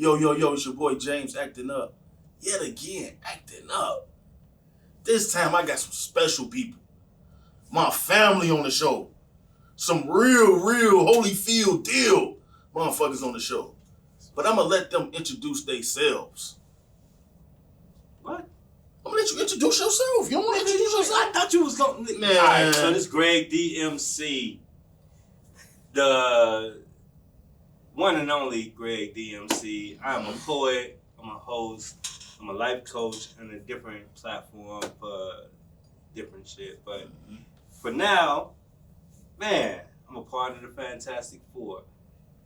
Yo, it's your boy James acting up. Yet again, acting up. This time I got some special people. My family on the show. Some real Holyfield deal motherfuckers on the show. But I'm going to let them introduce themselves. What? I'm going to let you introduce yourself. You don't want to introduce yourself? I thought you was going to... Man. All right, so this GregDMC. The one and only GregDMC. I'm a poet. I'm a host. I'm a life coach and a different platform for different shit. But for now, man, I'm a part of the Fantastic Four.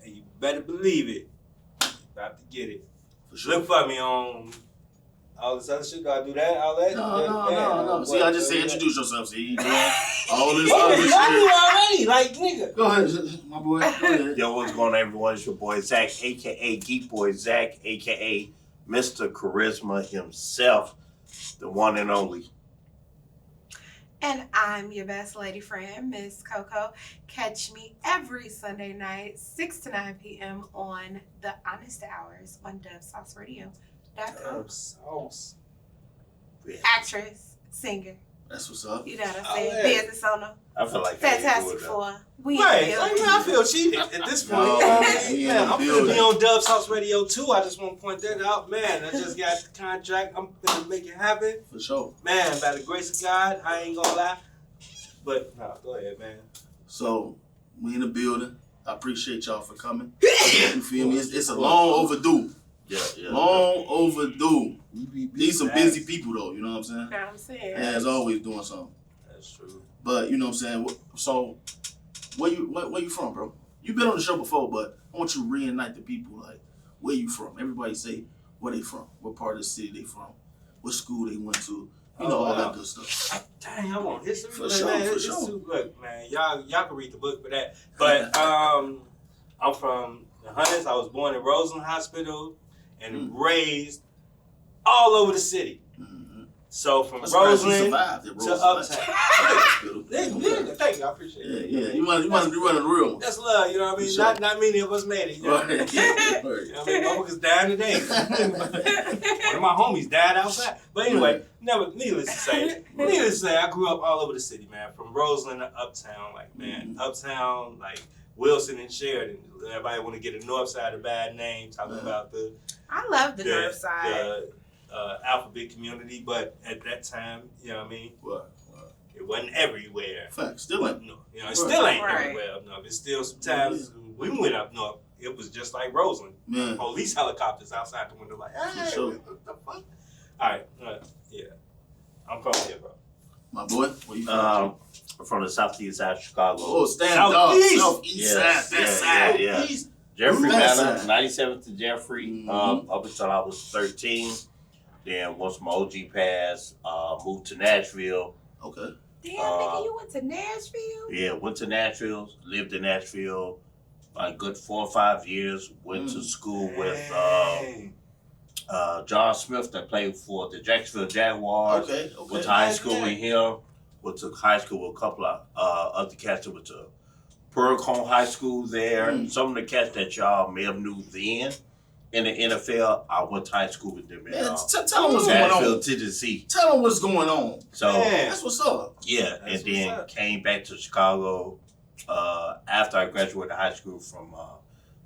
And you better believe it. You're about to get it. For sure. Look for me on all this other shit. Do I do that? All that? No. See, I just say introduce yourself. See, you doing all this What? other shit. I knew already. Like, nigga. Go ahead, my boy. Go ahead. Yo, what's going on, everyone? It's your boy Zach, a.k.a. GeekBoyZach, a.k.a. Mr. Charisma himself, the one and only. And I'm your best lady friend, Miss Kokoa. Catch me every Sunday night, 6 to 9 p.m. on the Honest Hours on DoveSauceRadio.com. Sauce. Yeah. Actress, singer. That's what's up. You know what I'm saying? Business owner. I feel like Fantastic Four. We Right, in the I mean, building. I feel cheated at this point. No, You know what I mean? we in Man, the I'm gonna building. be on Dove Sauce Radio too. I just want to point that out. Man, I just got the contract. I'm gonna make it happen. For sure. Man, by the grace of God, I ain't gonna lie. But no, go ahead, man. So, we in the building. I appreciate y'all for coming. You feel me? It's a long overdue. Yeah. Long overdue. These some busy people though, you know what I'm saying? You know what I'm saying? And as always doing something. That's true. But you know what I'm saying? So where you from, bro? You've been on the show before, but I want you to reunite the people. Like, where you from? Everybody say where they from, what part of the city they from, what school they went to. You know, all that good stuff. Dang, I want history. For man, sure, man, for it's sure. too good, man. Y'all can read the book for that. But I'm from the Hunters. I was born in Roseland Hospital and raised all over the city. So from Roseland to Uptown. Thank you, I appreciate it. Yeah. You want to be running the real one. That's love, you know what I mean? Sure. Not many of us made it, you know what I mean? Right. You know what I mean? Motherfuckers dying today. One of my homies died outside. But anyway, needless to say, I grew up all over the city, man. From Roseland to Uptown, like, man, Uptown, like Wilson and Sheridan. Everybody want to get the north side a bad name, talking about the I love the north side. The alphabet community, but at that time, you know what I mean? What? It wasn't everywhere. Fact, still ain't. No, you know, it still ain't Right. everywhere up north. It's still sometimes we went up north, it was just like Roseland. Man. Police helicopters outside the window, like, hey, sure. what the fuck? All right, yeah. I'm from here, bro. My boy, where you from? From the southeast side of Chicago. Oh, stand Southeast. up. Southeast side, that side. Yeah. East. Jeffrey That Manor, side. 97th to Jeffrey, up until I was 13. Then once my OG passed, moved to Nashville. Okay. Damn, nigga, you went to Nashville? Yeah, went to Nashville, lived in Nashville a good 4 or 5 years. Went to school with John Smith that played for the Jacksonville Jaguars. Okay. Went to high school with him. Went to high school with a couple of other cats that went to Pearl High School there. Some of the cats that y'all may have knew then in the NFL, I went to high school with them in Man, tell them what's going Nashville, on. Tennessee. Tell them what's going on. So That's what's up. yeah, That's and then what's up. came back to Chicago after I graduated high school from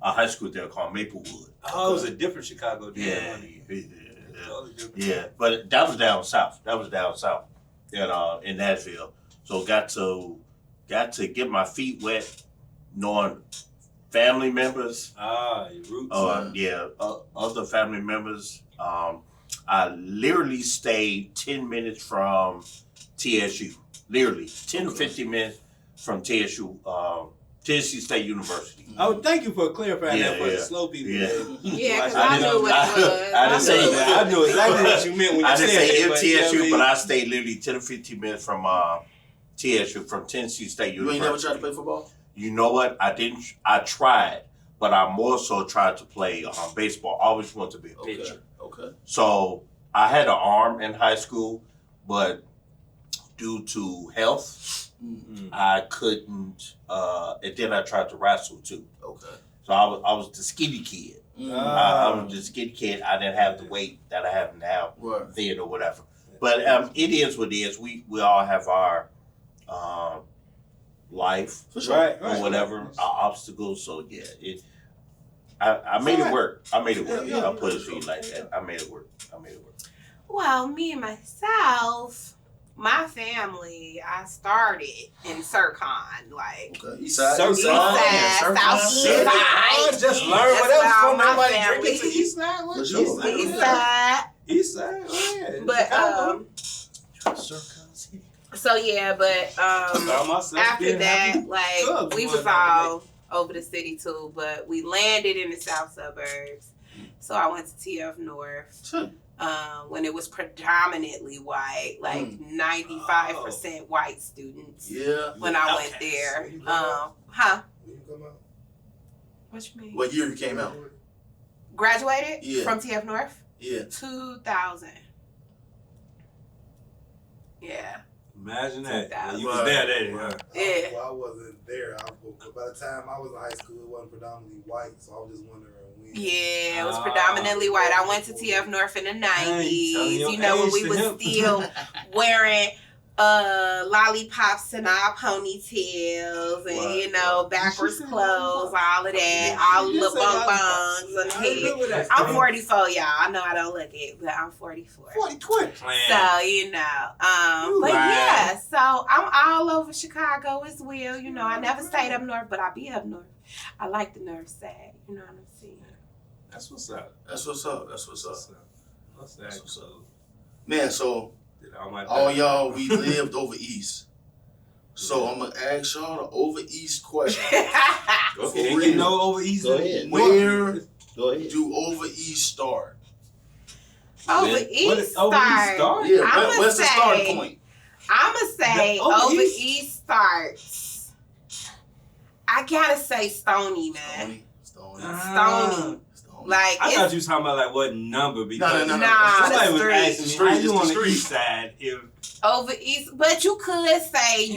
a high school there called Maplewood. Oh, it was a different Chicago deal. Yeah, Totally different. yeah. But that was down south. In Nashville. So got to get my feet wet, knowing family members. Your roots. Other family members. I literally stayed 10 minutes from TSU. Literally 10 to 15 minutes from TSU, Tennessee State University. Oh, thank you for clarifying that for the Yeah. slow people. Yeah. Yeah, because I I knew what it was. I didn't say I knew exactly what you meant when you I said didn't say it. MTSU, but I stayed literally 10 to 15 minutes from TSU, from Tennessee State You University. ain't never tried to play football? You know what? I didn't. I tried, but I more so tried to play baseball. I always wanted to be a pitcher. Okay. So I had an arm in high school, but due to health, I couldn't. And then I tried to wrestle too. Okay. So I was the skinny kid. I was just a kid. I didn't have the weight that I have now then or whatever. But it is what it is. We all have our life or whatever, our obstacles. So yeah, I made it work. I made it work. I'll put it to you like that. I made it work. Well, me and myself, my family, I started in Sircon, like East side, South Side. Just learn what else from nobody family. drinking to East Side. What? East Side. East Side, yeah. But so yeah, but after that, like we was all over the city too, but we landed in the south suburbs. So I went to TF North when it was predominantly white, like 95% white students. Yeah. When I went there, huh? What you mean? What year you came out? Graduated from TF North? Yeah. 2000. Yeah. Imagine that. You Wow. was there, huh? Yeah. Well, I wasn't there. By the time I was in high school, it wasn't predominantly white, so I was just wondering when. Yeah, it was predominantly white. I went to TF North in the 90s. You know, when we was still wearing lollipops and our ponytails and, you know, backwards clothes, all of that, all the bonbons and head. I'm 44, y'all. I know I don't look it, but I'm 44. 40-20. So, you know, but yeah, so I'm all over Chicago as well. You know, I never stayed up north, but I be up north. I like the north side. You know what I'm saying? That's what's up. That's what's up. That's what's up. What's that? That's what's up. Man, so all y'all, we lived over east. So I'm gonna ask y'all the over east question. Okay, you know over east. Go ahead. Where Go ahead. do over east start? Over east start? Yeah, what's the start point? I'ma say over east starts. I gotta say Stony, man. Stony. Like I thought you was talking about like what number because no. somebody was asking me how you on the street. east side if over east, but you could say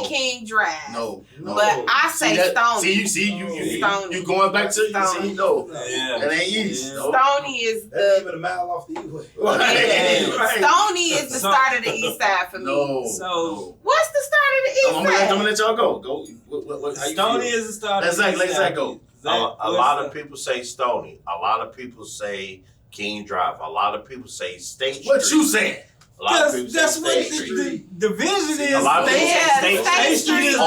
King Drive. No. But I say Stony. You going back to Stony. That ain't east. Stony is That's even a mile off the east. Stony is the start of the east side for me. So what's the start of the east side? I'm gonna let y'all go. Stony is the start. Let's go. A lot of people say Stony. A lot of people say King Drive. A lot of people say State Street. What you saying? A lot of people say That's what State Street. the division is. A lot of people say State Street is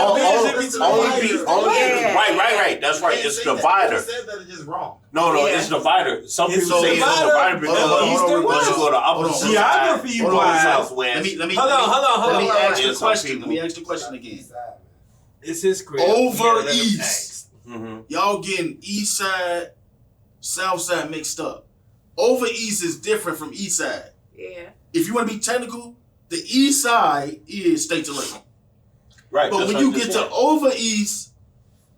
Right. That's right. It's divider. Said that it's just wrong. No, it's divider. Some people say it's divider because Hold on. you go to upper Geography wise. Southwest. Let me Hold ask the question again. It's his crib. Over east. Mm-hmm. Y'all getting east side, south side mixed up. Over east is different from east side. Yeah. If you want to be technical, the east side is state to lake. Right. But when you get to over east,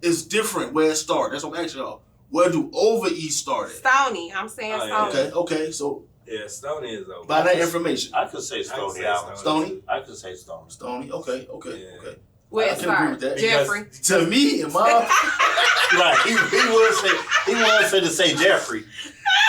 it's different where it starts. That's what I'm asking y'all. Where do over east start at? Stony. I'm saying Stony. Okay. So yeah, Stony is over. by that information, I could say Stony. Stony. I could say Stony. Stony. Okay. Yeah. Where I it can agree with start? that. Jeffrey. To me and my Right. He was finna say Jeffrey.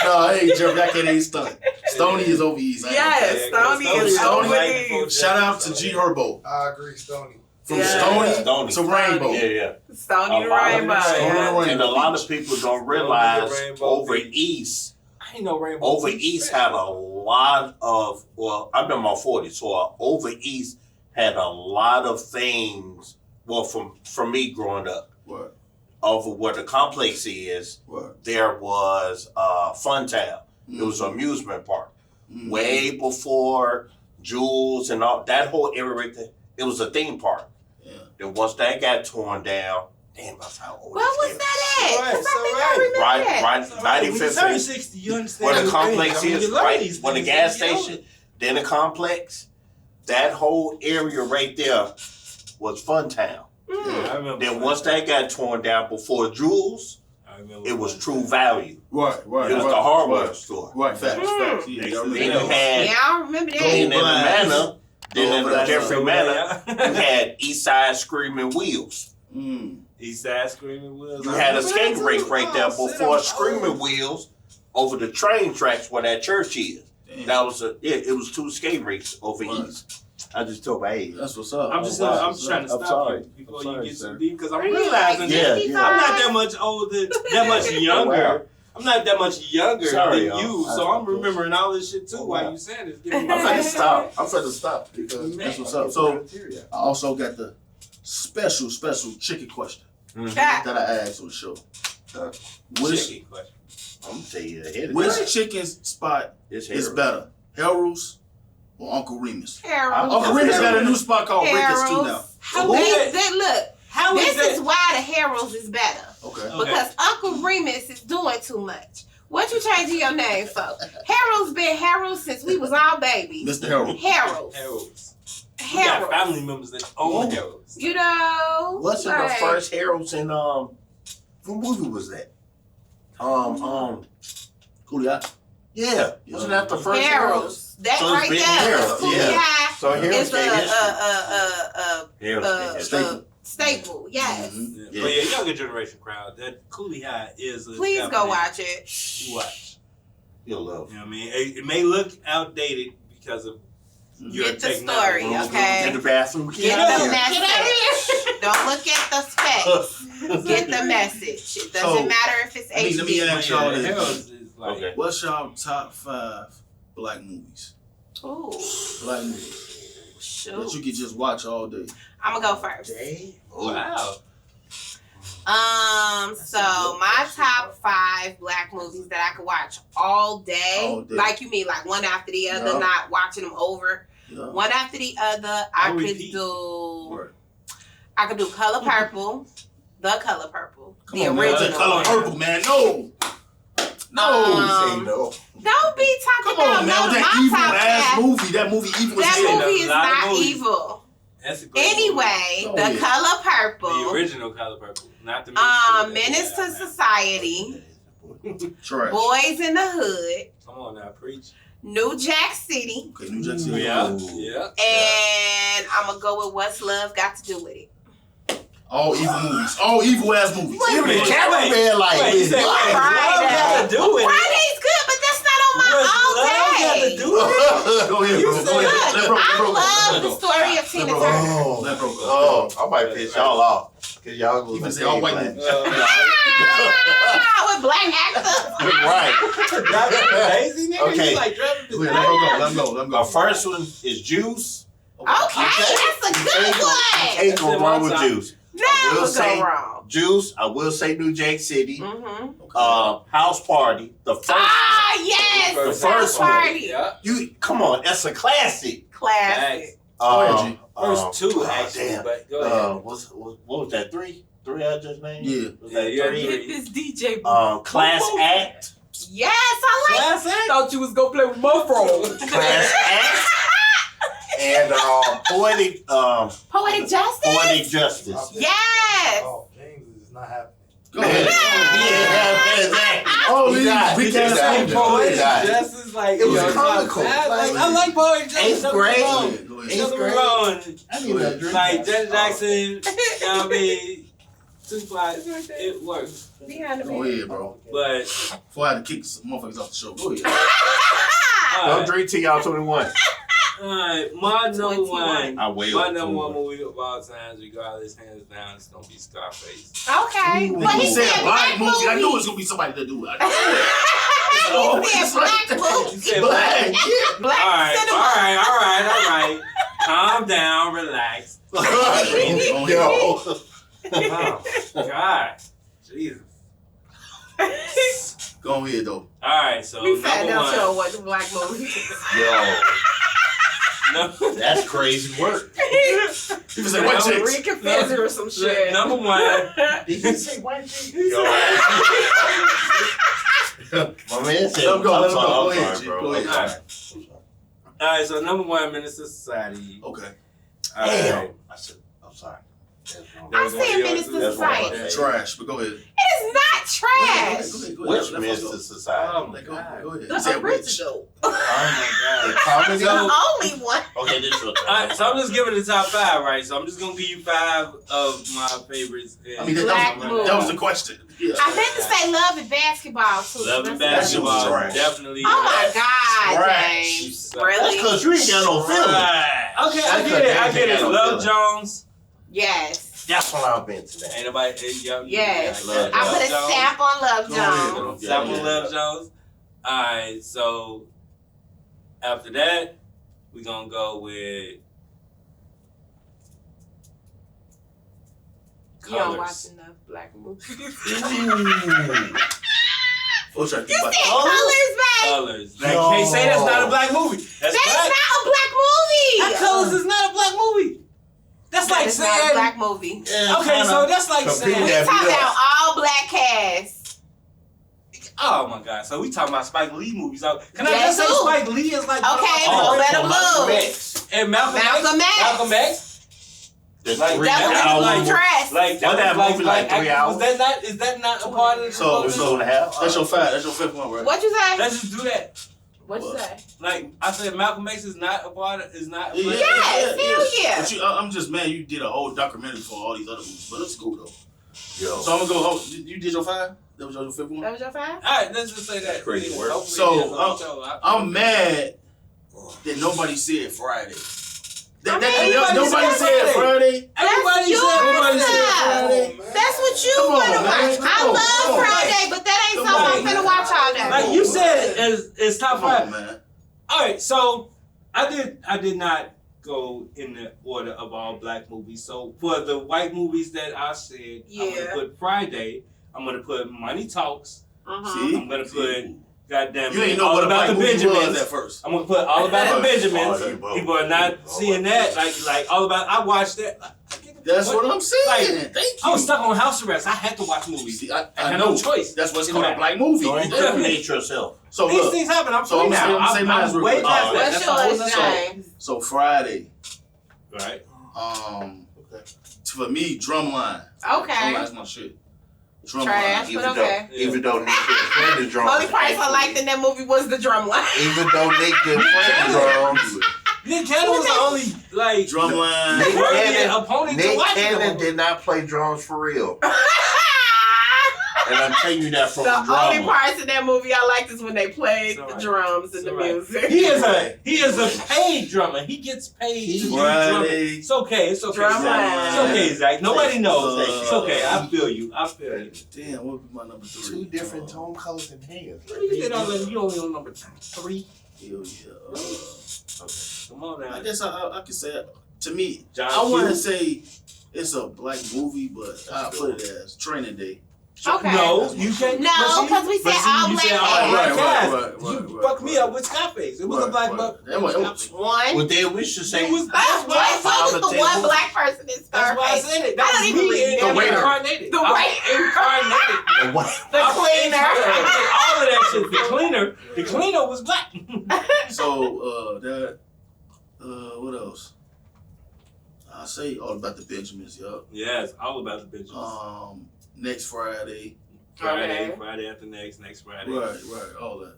no, hey Jeffrey, I can't ain't Stony. Stony is over east. Yes, Stony is over east. Shout out to G Herbo. I agree, Stony. From Stony to Rainbow. Yeah. Stony to Rainbow. And a lot of people don't realize over east. I ain't no Rainbow. Over east had a lot of. Well, I've been about 40, so over east had a lot of things. Well, from me growing up, What? over where the complex is, What? there was Funtown. It was an amusement park. Way before Jules and all that whole area right there. It was a theme park. Yeah. Then once that got torn down, damn, that's how old. Where was that at? Because I think I remember that. Right, 95th. 60, you understand? Where the complex is, right? When the gas station, then the complex, that whole area right there was Funtown. I remember. Then once that got torn down before Jules, it was True Value. Right. It was the hardware store. Right, facts. Yeah, Then you had, Yeah, I remember that. then in the Manor, then in the Over Jeffrey there. Manor, you had Eastside Screaming Wheels. East Side Screaming Wheels. You had a skate rink right there before Screaming Wheels over the train tracks where that church is. Damn. That was it was 2 skate rinks over east. I just told my age. That's what's up. I'm just wow. I'm trying to I'm stop sorry. you before I'm sorry, you get sir. too deep because I'm Are you realizing like Yeah, 55? I'm not that much older, that much younger. Wow. I'm not that much younger Sorry, than you, y'all. so I'm remembering all this shit too Oh, while wow. you saying this. I'm finna stop. I'm finna stop because that's what's up. So I also got the special chicken question that I asked on the show. Which Chicken question. I'm gonna tell you ahead of which time. chicken spot It's is Harold. better, Harold's or Uncle Remus? Harold. Uncle Remus got a new spot called Ricketts too now. Harold's. Who They- that- look, How is this that? is why the Harold's is better. Okay. Okay. Because Uncle Remus is doing too much. What you changing your name for? Harold's been Harold since we was all babies. Mr. Harold. Harold's. Harold's. We got family members that own Harold's. You know. Wasn't like, the first Harold's in what movie was that? Cooley. Yeah, wasn't that the first Harold's? Harold's. That So it's right been there. Harold's, Cooley yeah. High So Harold's is been a history. staple. Yes. Mhm. Yeah. But yeah, younger generation crowd. That Cooley High is a Please go definite- watch it. You watch. You'll love. You know what I mean? It may look outdated because of your Get the technology. story, okay? In the bathroom. Get the message. Don't look at the specs. Get the message. It doesn't So, matter if it's let me HD. ask y'all this. Harold's is like Okay. What's y'all top 5 black movies? Ooh, Black movies that shoot. you could just watch all day. I'm gonna go first. wow. So my top 5 black movies that I could watch all day. All day. Like you mean, like one after the other, Yeah. not watching them over. Yeah. One after the other. I Or could repeat. do. Word. I could do Color Purple, The Color Purple, Come the on, man. original. That color purple, man. No. no. Don't be talking Come about on, man. none With of that my evil top ass 5. movie. That movie evil as That hell. movie is A lot of not movies. evil. That's a great movie. Anyway, Oh, The yeah. Color The Purple, original Color Purple, not the Menace to Society, Trash. Boys in the Hood, Come on now, preach. New Jack City, Okay, New Jack City. Yeah, Ooh. yeah. and I'm gonna go with What's Love Got to Do with It. All evil movies. All evil ass movies. Even the Wait, cameraman like Wait, you this. said Wow. love got to do with it. Friday's good, but that's not on my What's all love got to day. do with it? Go ahead, You bro. said- Go ahead. Look, Let bro go. I Let love bro the go. story of Tina bro. Turner. Let bro go. Oh, I might piss y'all off. Cause y'all Even gonna say all white movies. With black actors. Right. Driving lazy nigga? Okay. You like driving Go ahead, let bro go. Let him go. Let him go. My first one is Juice. Okay, that's a good one. Ain't That's go in my wrong with top. Juice. Never say- go wrong. Juice. I will say New Jack City. Mm-hmm. House Party. The first. Ah, yes, The the first first one. party. Yeah. You come on. That's a classic. Classic. ahead, G. First two, actually, Damn. but go ahead. What was that? Three I just named. Yeah. Was that Yeah, three? yeah. This DJ. Class Act. Yes, I like Classic? Thought you was gonna play with my phone. Class Act. And poetic Poetic Justice. poetic justice. Yes. Oh, James is not happening. Go ahead. Yeah, exactly. Oh, He died. we He can't died. say Poetic He died. Justice, like, It was you know, comical. I like Poetic Justice. Eighth don't get me grade. wrong. Go ahead. Don't Eighth get me grade. wrong. I need a drink. Like, Janet Jackson, you know what I mean? Tupac, it works. Behind the Go man. ahead, bro. But, Before I had to kick some motherfuckers off the show. Go ahead. Don't drink till y'all 21. alright, my number 21. one. I will. My number one movie of all times, regardless, hands down, it's gonna be Scarface. Okay. Ooh. But He he said said black black movie. I knew it was movie. gonna be somebody to do it. I knew it. He said black You movie. said Black. black. Yeah. Black Alright. cinema. Calm down, relax. Go ahead. Yo. Oh, God. Jesus. Go ahead, though. Alright, so We found number out y'all one. watch black movies. Yo. No, That's crazy work. He was like, white chicks. Reconfessor or some shit. number one. Did you say white chick? Yo. My man said, Let him go, I'm let him sorry, go. Go I'm ahead, sorry, G. bro. Go I'm ahead. sorry. Alright, so number one, Minister Society. Okay. Damn. I said, I'm sorry. I see a Menace to That's one of my Society. favorites. Trash, but go ahead. It is not trash. Go ahead. Which Menace to Society? Oh my Go god. ahead. The He said which. original. Oh my The god. comedy? The only one. Okay, this is your turn. Alright, so I'm just giving the top 5, right? So I'm just gonna give you 5 of my favorites. I mean, Black that movie. was the question. Yeah. I meant to say Love and Basketball too. Love and That's- Basketball. basketball, trash. definitely. Oh my God, Trash. James. That's Really? That's because you ain't got no feeling. Right. Okay, I That's get it. I because get they it. ain't got no Love feeling. Jones. Yes. That's what I've been today. Ain't nobody. Yes. Love I put a Jones. stamp on Love Go ahead. Jones. Stamp on Yeah. Love Jones. Alright, so after that, we're gonna go with You don't watch Colors. enough black movies. Full track. You said Colors, babe. Colors. Like, can't say that's not a black movie. That's That is black. not a black movie. That Colors is not a black movie. That's That like is not a saying. black movie. Okay, so that's like Compete saying. We that talking beat about up. all black cast. Oh my god! So we talking about Spike Lee movies. Can I Yes, just say too. Spike Lee is like Okay, oh, Better so Malcolm Blue. X. and Malcolm Malcolm X. Malcolm X. The Like, 3 That was hour like- dress. Like What that was movie like 3 acting- hours? Was that not? Is that not a part of the So- movie? 2.5. That's your 5. That's your 5th one, right? What you say? Let's just do that. What you say? Like I said, Malcolm X is not a part of. Is not. A Yeah, part Yes, hell yeah. But I'm just mad you did a whole documentary for all these other movies, but it's cool though. Yo. So I'm gonna go. You did your 5? That was your 5th one? That was your 5? All right, let's just say that. Crazy work. Hopefully So, it is on the show. I'm mad that nobody said Friday. everybody Nobody said said Friday. Everybody That's said. yours. Nobody said stuff. Friday. That's what you Come on, want to man. watch. Come I on, love come on. Friday, but that ain't Come something I'm on. finna watch all day. Like you said, it's top Come 5. on, man. All right, so I did not go in the order of all black movies. So for the white movies that I said, I'm Yeah. gonna put Friday. I'm gonna put Money Talks. See? I'm gonna put Goddamn, You ain't know All what a About black the movie was Benjamins. at first. I'm gonna put All About the Benjamins. Oh, People are not seeing that. Like All About. I watched that. That's what I'm saying. Like, Thank you. I was stuck on house arrest. I had to watch movies. See, I I had know. no choice. That's what's It called a matter. black movie. Don't incriminate yourself. So These look, things happen. I'm So free I'm now. saying mine I'm real way quick. past that. What's That's a whole yours, nother- James? so Friday, Right. for me, Drumline. Okay. Drumline's my shit. Drumline. Trash, but okay. Even though Nick didn't play the drums. Only part I liked in that movie was the drum line. Even though Nick didn't play the drums. Nick Cannon was the only like Drumline. Nick worthy Cannon- opponent to Nick watch Cannon it. did not play drums for real. And I'm telling you that from The the only drama. parts in that movie I liked is when they played It's all the right. drums and It's the all right. music. He is a paid drummer. He gets paid to do drumming. Friday. It's okay. It's okay. Drumline. Zach. It's okay, Zach. Nobody knows. Uh, It's okay. I feel you. I feel you. Damn, what would be my number 3? Two different tone colors and hands. You did all that. You only on number 3. Hell yeah. Come on now. I guess I can say, to me, John I want to Hughes. say it's a black movie, but I put it as Training Day. Okay. No, you can't. No, but see- 'cause we but said see, all you black said all cast. black cast. Right, You fucked me up with Scarface. It was a Right, black right. buck. That was- Scarface. One. Well, then we should say It was- That's that's why why I so was found the the one table. black person in That's why I Scarface. said it. I That don't was even me remember. and The waiter. incarnated. The I was waiter. incarnated. the white. The cleaner. All of that shit. The cleaner was black. So, what else? I say all about the Benjamins, yup. Yes, all about the Benjamins. Next Friday. Friday, Okay. Friday after next Friday. Right, all that.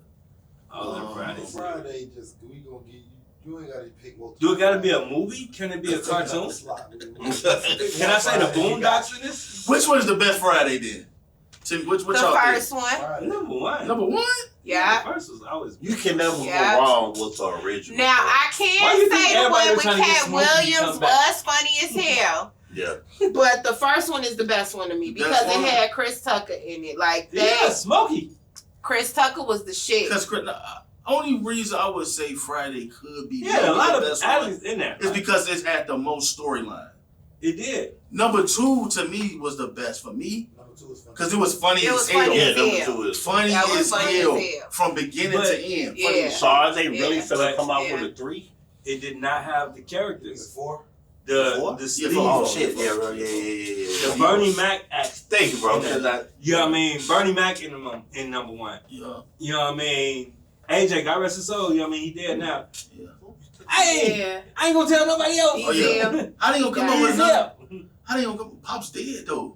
All them Fridays. Friday, just we gonna get you. You ain't gotta pick multiple. Do it gotta be a movie? Can it be a cartoon? Can I say the Boondocks in this? Which one is the best Friday then? Which The y'all first one. Number one. think? Number one? Yeah. The first was always. You can never Yeah. go wrong with the original. Now I Why you can think say the everybody one was with trying to get Cat Smokey to Williams come back? was funny as hell. Yeah. But the first one is the best one to me because Best it one? had Chris Tucker in it. Like Yeah, that. Smokey. Chris Tucker was the shit. Because only reason I would say Friday could be Yeah, a lot the of best one athletes in there. is because it's had the most storyline. It did. Number 2 to me was the best for me Number 2 is funny. because it was funny It as was hell. funny. Yeah, as number hell. 2 is Funny That was as funny hell as hell. from beginning But- to end. Yeah. Funny as So are they really Yeah. finna come out Yeah. with a 3? It did not have the Is characters. it 4? Four? The Yeah, Steve. Oh Oh, shit! yeah. Yeah. The Bernie Mac act. Thank you, bro. 'Cause I- You know what I mean? Bernie Mac in number one. Yeah. You know what I mean? AJ, God rest his soul. You know what I mean? He dead now. Yeah. Hey, Yeah. I ain't gonna tell nobody else. Oh, yeah. Yeah. How they gonna come up Yeah. with another? How How they gonna go? Pop's dead though.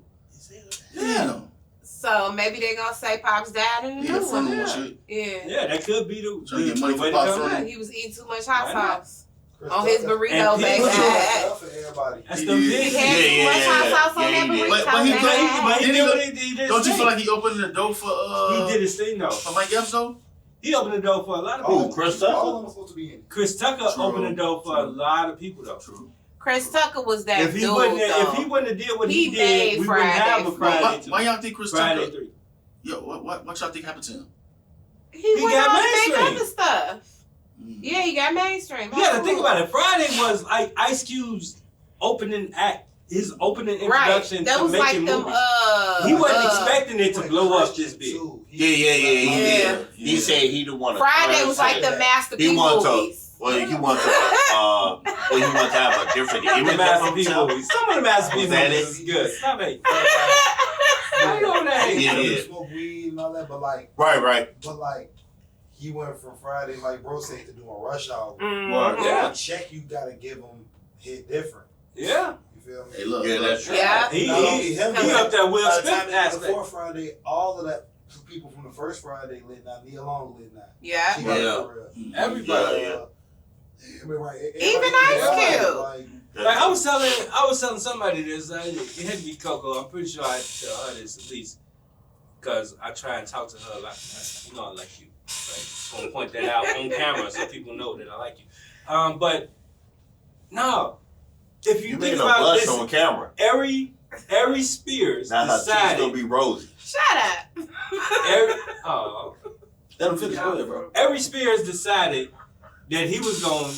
Damn. So maybe they gonna say Pops died in the Yeah, new funeral one. and shit. Yeah. Yeah, that could be Trying to get money the for way to Pop's come funeral. back. He was eating too much hot Why not? sauce Chris on his Tucker- burrito, And baby. people He do doing He stuff for everybody. That's He the did. big. had too much hot sauce on Yeah, that he did. burrito, But he baby. He did Don't his you thing. feel like he opened the door for He did his thing though. for Mike Epps though? He opened the door for a lot of Oh, people. Chris All of Tucker? them are supposed to be in it. Chris Tucker True. opened the door for a lot of people though. True. Chris Tucker was that If he dude, wouldn't though. have did what He he made did, we wouldn't Friday have a Free. Friday 2. Why y'all think Chris Friday Tucker? 3. Yo, what y'all think happened to him? He went got on to make mainstream. other stuff. Mm. Yeah, he got mainstream. You gotta think about it. Friday was like Ice Cube's opening act, his opening Right. introduction That to was like making them. movies. He wasn't expecting it to Went blow up Christian, this big. too. Yeah, he Yeah. did. He said he didn't want to. Friday was like the masterpiece He wanted to. movies. Well, he wanted to. He wanted to have a different The image of masterpiece himself. movies. Some of the masterpiece Was that movies it? is good. Stop it. Yeah. How you on that? He Yeah, wanted yeah. to smoke weed and all that, but like, Right. he went from Friday, like bro said, to doing Rush Hour. Mhm. Yeah. The check you gotta give him hit different. Yeah. You feel me? Hey, look. Yeah, look. that's true. Yeah. He him. up there Will By the Smith time he got the aspect. fourth Friday, all of that people from the first Friday lit now. Nia Long lit now. Yeah. She got Yeah. it for real. Everybody. Yeah. I mean, right, Even everybody- Ice Cube. Like, Like I was telling somebody this. It had to be Coco. I'm pretty sure I tell her this at least, because I try and talk to her like, you know, I like you. Right? Just want to point that out on camera so people know that I like you. But no, if you You think made a about blush this, on camera. Ari Spears Now her cheeks decided. gonna be rosy. Shut up. Oh, Let him finish. Go ahead, bro. Ari Spears decided that he was going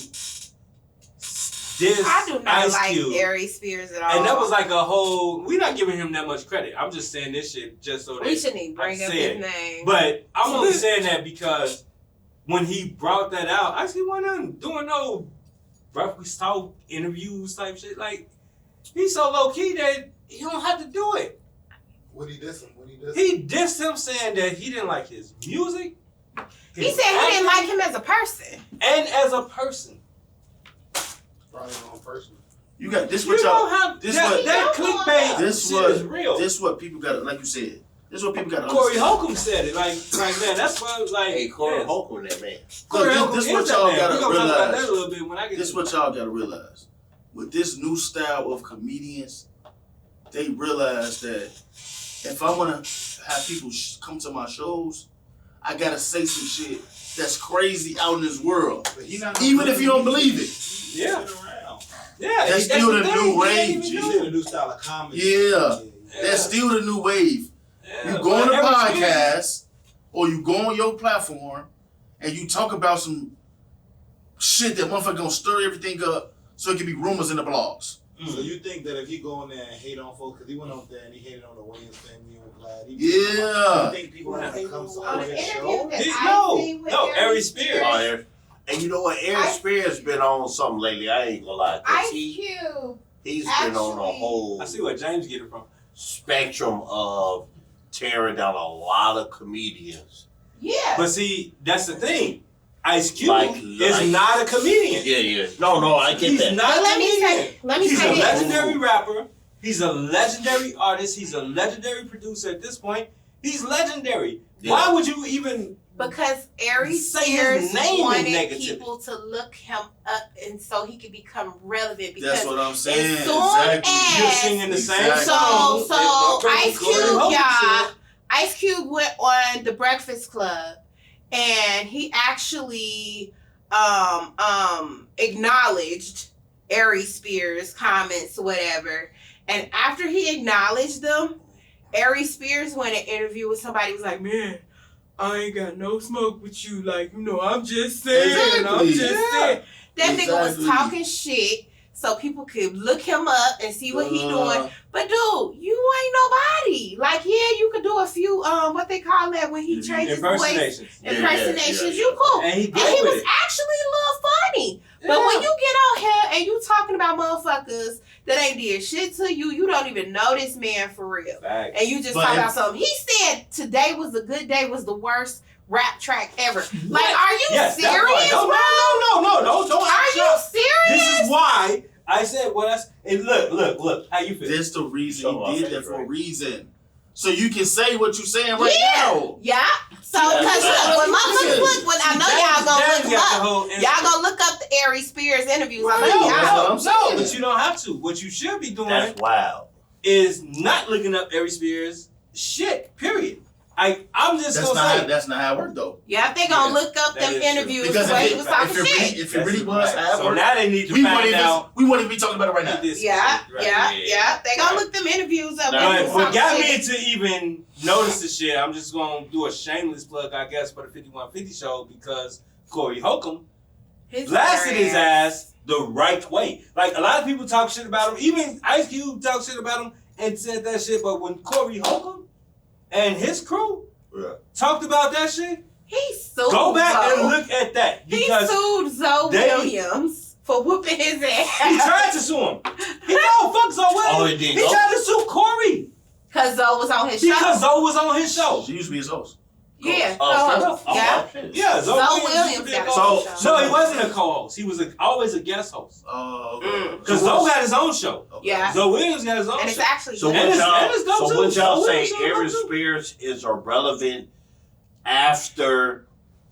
diss I do not Ice like Cube. Ari Spears at all. And that was like a whole. We're not giving him that much credit. I'm just saying this shit just so that. we shouldn't even bring I up said, his name. But I'm only saying that because when he brought that out, Ice Cube wasn't doing no breakfast talk interviews type shit. Like he's so low key that he don't have to do it. what he dissed him? He dissed him saying that he didn't like his music. He his said he didn't acting, like him as a person. and as a person. Probably the wrong person. You got this. You What don't y'all? have this that, what- that clickbait. This shit what- is real. This what people got. Like you said. This what people got. to Corey understand. Holcomb said it. Like man, that's what like. Hey, Corey yes. Holcomb, that man. Corey Look, Holcomb this is what that y'all man. gotta We gonna talk about realize. that a little bit when I get. This what y'all gotta realize. With this new style of comedians, they realize that if I wanna have people come to my shows, I gotta say some shit that's crazy out in this world. But he not Even if you don't believe it. Yeah. Been around. Yeah, That's still the thing. new He wave, ain't G. even He know. did a new style of comedy. Yeah. Yeah. That's still the new wave. Yeah, You go on a but every Spears- podcast or you go on your platform and you talk about some shit that motherfucker gonna stir everything up so it can be rumors in the blogs. So you think that if he go in there and hate on folks, because he went out there and he hated on the Wayans family and Vlad. Yeah. You think people are gonna come On support the his interview show? that No, I seen with no, Ari Ari Spears. Spears. Oh, Eric. And you know what? Eric Spears been on something lately. I ain't gonna lie. 'Cause Ice Cube. he's been on a actually- whole I see where James get it from. spectrum of tearing down a lot of comedians. Yeah. But see, that's the thing. Ice Cube Like- is not a comedian. Yeah. No, I get He's that. not But a let me comedian. He's say a this. legendary rapper. He's a legendary artist. He's a legendary producer at this point. He's legendary. Yeah. Why would you even Because Ari Say his Spears name in wanted negativity. people to look him up and so he could become relevant. Because That's what I'm saying. as soon Exactly. as- you're singing the same Exactly. song? So that my Ice person Corey Cube, Holcomb y'all, said? Ice Cube went on The Breakfast Club and he actually acknowledged Ari Spears' comments, whatever. And after he acknowledged them, Ari Spears went in an interview with somebody who was like, man, I ain't got no smoke with you. Like, you know, I'm just saying. I'm Exactly. just saying. That nigga was Exactly. talking shit so people could look him up and see what he doing. But dude, you ain't nobody. Like, yeah, you could do a few what they call that when he changes his voice. Impersonations. Impersonations, Yeah. you cool. And he And great he with was it. actually a little funny. But when you get out here and you talking about motherfuckers that ain't did shit to you, you don't even know this man for real. Facts. And you just But talk if- about something. He said today was a good day was the worst rap track ever. Like, are you Yes, that's serious, right. bro? No, don't Are act you shocked. serious? This is why I said what I said. And look. How you feel? That's the reason Show he off did that face, for a right? reason. So you can say what you're saying right now. Yeah. So, cause look, when motherfuckers look, when I know y'all gonna look up, y'all gonna look up the Ari Spears interviews. I know Right, that's what y'all. I'm saying. But you don't have to. What you should be doing That's wild. is not looking up Ari Spears shit. Period. I'm just That's gonna not say. that's not how it worked though. Yeah, if they gonna Yeah, look up that them is true. interviews Because where if he it, was talking shit. if it really was how it So worked, now they need to we find out. wouldn't be talking about it right now. This Yeah, shit, right, yeah. They gonna look them interviews up. Now, where he was But what talking got shit. me to even notice the shit, I'm just gonna do a shameless plug, I guess, for the 5150 show because Corey Holcomb His blasted his ass. ass the right way. Like a lot of people talk shit about him. Even Ice Cube talked shit about him and said that shit. But when Corey Holcomb and his crew talked about that shit, He sued. go back Zoe. and look at that He because sued Zoe they- Williams for whooping his ass. he tried to sue him. He no fuck Zoe Williams. Oh, he did. He tried to sue Corey Cause Zoe was on his show. because Zoe was on his show. She used to be his host. Yeah. Oh, yeah. shit. Yeah, Zoe Williams used to be got a on co-host. his show. No, he wasn't a co-host. He was always a guest host. Because Zoe got his own show. Yeah. Zoe Williams got his own And it's show. actually So good. And what it's- and it's dope y'all, too. so what y'all Zoe say? Williams show Aaron dope too. Spears is irrelevant after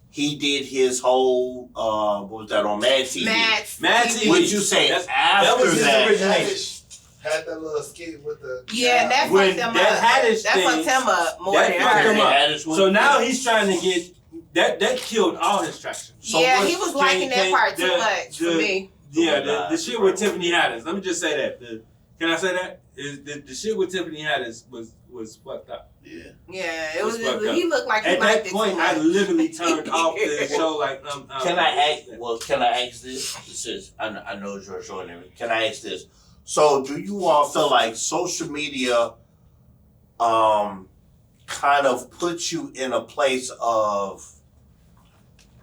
he did his whole what was that on Mad TV? Mad TV. Would you say That after was his that? origination. Had that little skit with the. Yeah, that When fucked him that up. Haddish That thing- fucked him up more that than fucked her. him up. Haddish was- So now he's trying to get that killed all his traction. So Yeah, what- he was liking that part too much for me. Yeah, the shit with Tiffany Haddish. Let me just say that. Can I say that? The shit with Tiffany Haddish was fucked up. Yeah. Yeah, it was was. fucked up. He looked like he At liked that it point, too I much. literally turned off the show. Like, Can I ask? Well, can I ask this? This is I know it's your show and everything. Can I ask this? So, do you all feel like social media, kind of puts you in a place of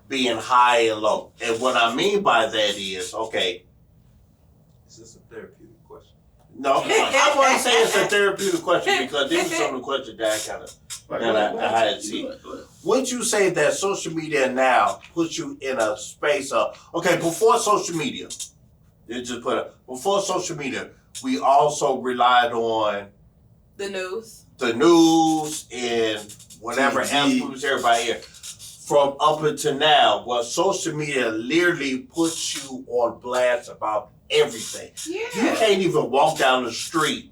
being high and low? And what I mean by that is, okay, Is this a therapeutic question? no, I wouldn't say it's a therapeutic question because these are some of the questions that I kind of. I had to see. Would you say that social media now puts you in a space of, okay, before social media, before social media, we also relied on The news. the news and whatever TV. else everybody here. From up until now, well, social media literally puts you on blast about everything. You Yeah. can't even walk down the street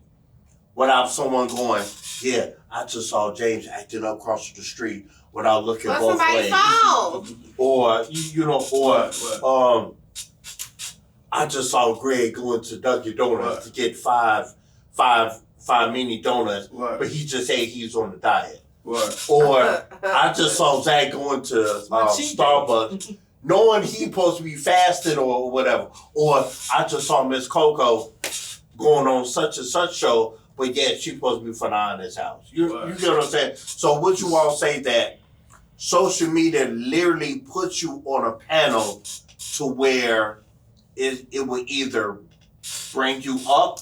without someone going, yeah, I just saw James acting up across the street without looking What's both somebody's ways. phone? Or, or, What? I just saw Greg going to Dunkin' Donuts What? to get five mini donuts, What? but he just said he's on the diet. What? Or I just saw Zach going to my cheat day. Starbucks, knowing he's supposed to be fasting or whatever. Or I just saw Miss Coco going on such and such show, but yet she's supposed to be for the in his house. You get what I'm saying? So would you all say that social media literally puts you on a panel to where it will either bring you up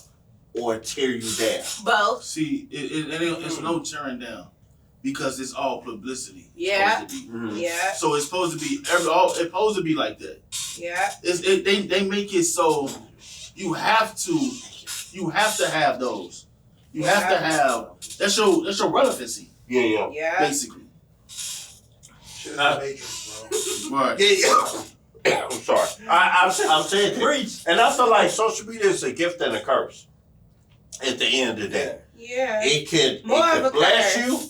or tear you down? Both. See, it's no tearing down because it's all publicity. Yeah. Supposed to be. Mm-hmm. Yeah. So it's supposed to be it's supposed to be like that. Yeah. They make it so you have to have those. You have to have that's your relevancy Yeah. Yeah. basically. Shit in the Matrix, bro. Right. Yeah. I'm sorry. I'm saying that. Preach. And I feel like social media is a gift and a curse. At the end of the day, Yeah. it could More of a bless curse. you,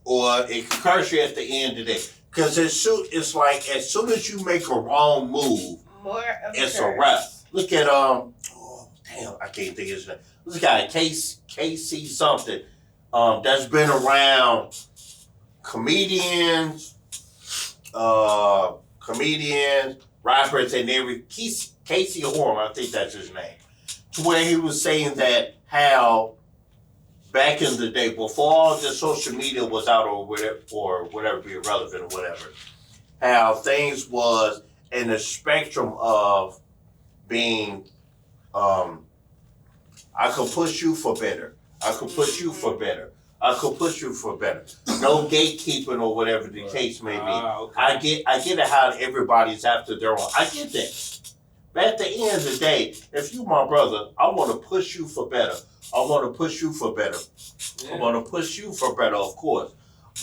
or it could curse you at the end of the day. Because it's like as soon as you make a wrong move, More of it's a curse. wrap. Look at oh damn, I can't think of his name. This guy KC something. That's been around comedians, rappers, and Casey Horn, I think that's his name. To where he was saying that how back in the day, before all this social media was out or whatever, be irrelevant or whatever, how things was in the spectrum of being, I could push you for better. I could push you for better. I could push you for better. No gatekeeping or whatever the case may be. Okay. I get it how everybody's after their own. I get that. But at the end of the day, if you my brother, I want to push you for better. I want to push you for better. Yeah. I want to push you for better, of course.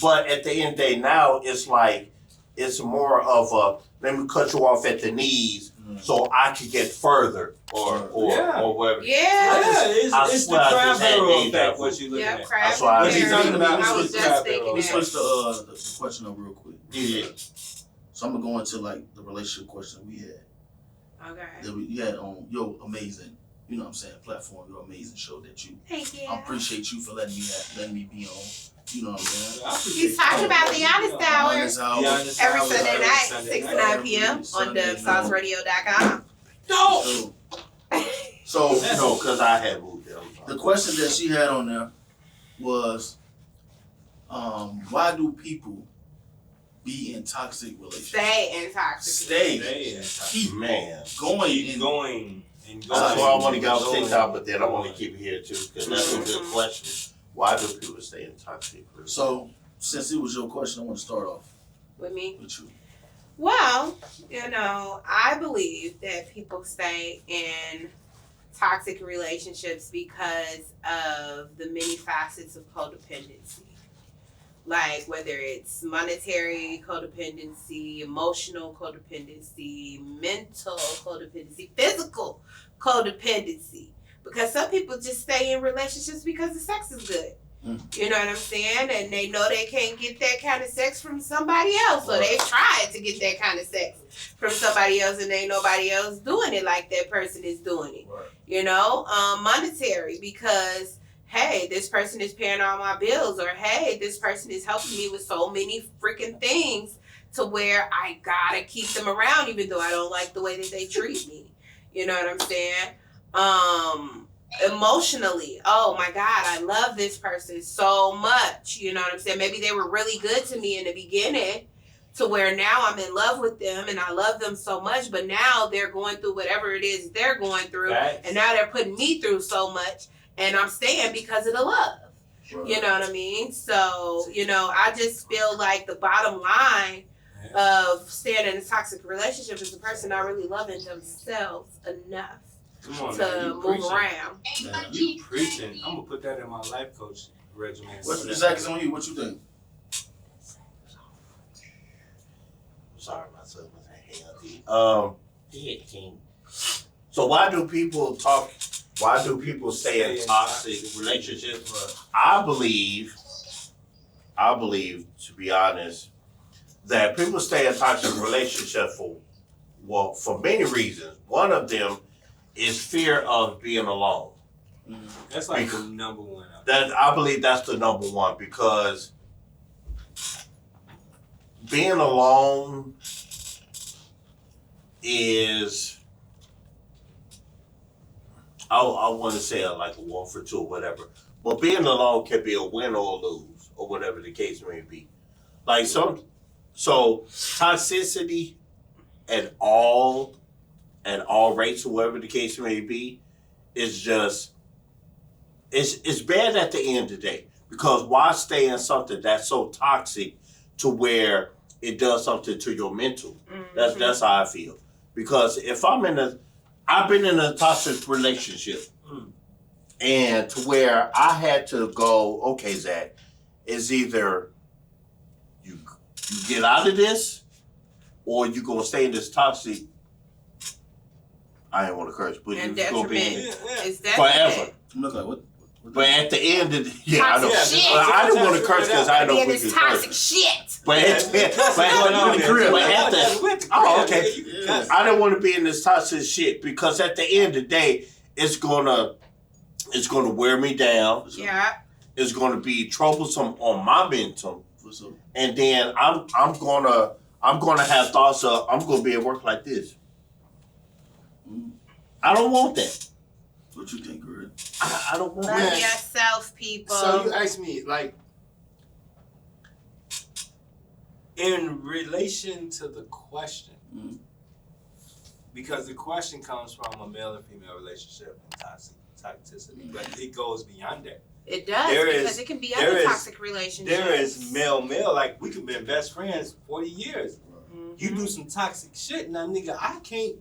But at the end of the day, now it's like, it's more of a, let me cut you off at the knees so I can get further or whatever. Yeah. It's the crab barrel effect, what you looking Yeah, at. crab That's why I barrel. He's talking about I was just crab thinking barrel. We that. switch the question up real quick. Yeah. So I'm gonna go into like the relationship question we had. Okay. That you had on your amazing, you know what I'm saying, platform, your amazing show that you. Thank you. I appreciate you for letting me be on. You know what I'm saying? He's talking about the Honest Hour Honest Hour. every Sunday night, 6 to 9 p.m. on Sunday, dubsauceradio.com. So No, because I had moved there. the question that she had on there was, why do people be in toxic relationships? Stay in toxic. Stay. Keep Man. going. That's why I want to get off TikTok, but then I want to keep it here too, because that's a good question. Why do people stay in toxic relationships? So since it was your question, I want to start off With me? with you. Well, I believe that people stay in toxic relationships because of the many facets of codependency. Like whether it's monetary codependency, emotional codependency, mental codependency, physical codependency. Because some people just stay in relationships because the sex is good. You know what I'm saying? And they know they can't get that kind of sex from somebody else. So they tried to get that kind of sex from somebody else and ain't nobody else doing it like that person is doing it. Right. Monetary because, hey, this person is paying all my bills, or hey, this person is helping me with so many freaking things to where I gotta keep them around even though I don't like the way that they treat me. You know what I'm saying? Emotionally, oh my God, I love this person so much. You know what I'm saying? Maybe they were really good to me in the beginning to where now I'm in love with them and I love them so much, but now they're going through whatever it is they're going through. And now they're putting me through so much and I'm staying because of the love. Right. You know what I mean? So, I just feel like the bottom line of staying in a toxic relationship is the person not really loving themselves enough to move around. Man. You preaching. I'm going to put that in my life coach regimen. Zach, is on you. What you think? Sorry, my son was healthy. King. So why do people stay in toxic relationships? I believe, to be honest, that people stay in toxic relationships for many reasons. One of them is fear of being alone. That's like the number one. I believe that's the number one because being alone is, I want to say like a 1 for 2 or whatever, but being alone can be a win or a lose or whatever the case may be. Like so toxicity at all rates, whoever the case may be, is just, it's bad at the end of the day. Because why stay in something that's so toxic to where it does something to your mental? Mm-hmm. That's how I feel. Because if I've been in a toxic relationship and to where I had to go, okay, Zach, it's either you get out of this or you gonna stay in this toxic, I ain't want to curse, but And you're gonna be in Is that forever. Look like what? But at the end of I know. Toxic shit. Well, I didn't want to curse because I know being we this can toxic curse. shit? But at the oh, okay. I don't want to be in this toxic shit because at the end of the day, it's gonna wear me down. Yeah. It's gonna be troublesome on my mental, and then I'm gonna have thoughts of I'm gonna be at work like this. I don't want that. What you think, Greg? I don't want Love that. yourself, people. So you asked me, like, in relation to the question, because the question comes from a male and female relationship and toxicity, but it goes beyond that. It does, because it can be other toxic relationships. There is male, like, we could be best friends 40 years. You do some toxic shit, now, nigga, I can't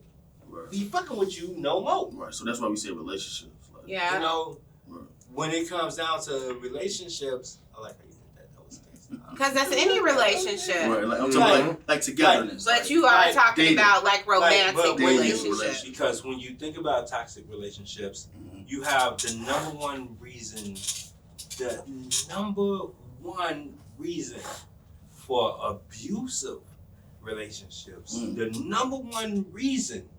be fucking with you no more. Right. So that's why we say relationships. Like, Yeah. You know, right. when it comes down to relationships, I like how you did that. That was nice. Because that's any relationship. Right. Like I'm talking like togetherness. But you are Like talking dating. about like romantic but when you- relationships. Because when you think about toxic relationships, Mhm. you have the number one reason for abusive relationships, the number one reason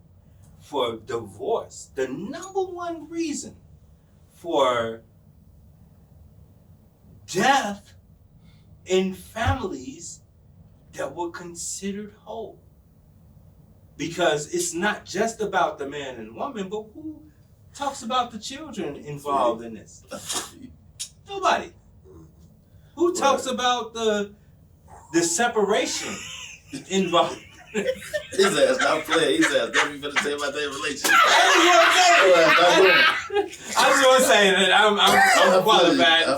for divorce, the number one reason for death in families that were considered whole. Because it's not just about the man and woman, but who talks about the children involved in this? Nobody. Who talks about the separation involved? His ass not playing. His ass never finna say about their relationship. I just want to say that I'm qualified.